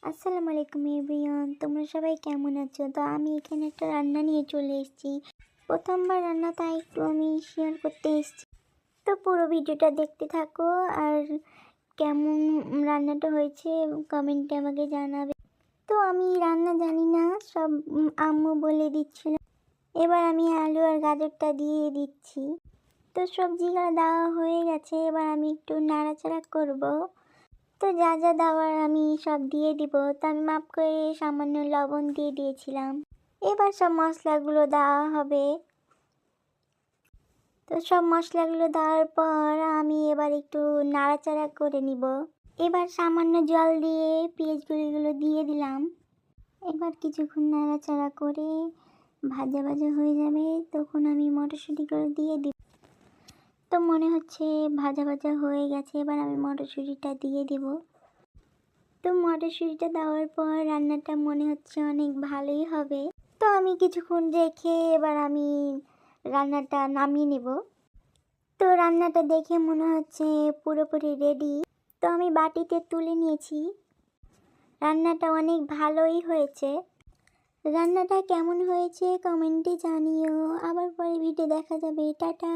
আসসালামু আলাইকুম এভরিওয়ান, তোমরা সবাই কেমন আছো? তো আমি এখানে একটা রান্না নিয়ে চলে এসেছি। প্রথমবার রান্না, তাই একটু আমি শেয়ার করতে এসেছি। তো পুরো ভিডিওটা দেখতে থাকো, আর কেমন রান্নাটা হয়েছে কমেন্টে আমাকে জানাবে। তো আমি রান্না জানি না, সব আম্মু বলে দিচ্ছিল। এবার আমি আলু আর গাজরটা দিয়ে দিচ্ছি। তো সবজিগুলো দেওয়া হয়ে গেছে, এবার আমি একটু নাড়াচাড়া করব। তো যা যা দেওয়ার আমি সব দিয়ে দিব। তো আমি মাপ করে সামান্য লবণ দিয়ে দিয়েছিলাম। এবার সব মশলাগুলো দেওয়া হবে। তো সব মশলাগুলো দেওয়ার পর আমি এবার একটু নাড়াচাড়া করে নিব। এবার সামান্য জল দিয়ে পেঁয়াজগুলো দিয়ে দিলাম। এবার কিছুক্ষণ নাড়াচাড়া করে ভাজা ভাজা হয়ে যাবে, তখন আমি মটরশুঁটিগুলো দিয়ে দিব। তো মনে হচ্ছে ভাজা ভাজা হয়ে গেছে, এবার আমি মটরশুঁটিটা দিয়ে দিব। তো মটরশুঁটিটা দেওয়ার পর রান্নাটা মনে হচ্ছে অনেক ভালোই হবে। তো আমি কিছুক্ষণ রেখে এবার আমি রান্নাটা নামিয়ে নেব। তো রান্নাটা দেখে মনে হচ্ছে পুরোপুরি রেডি। তো আমি বাটিতে তুলে নিয়েছি। রান্নাটা অনেক ভালোই হয়েছে। রান্নাটা কেমন হয়েছে কমেন্টে জানিও। আবার পরে ভিডিও দেখা যাবে। টাটা।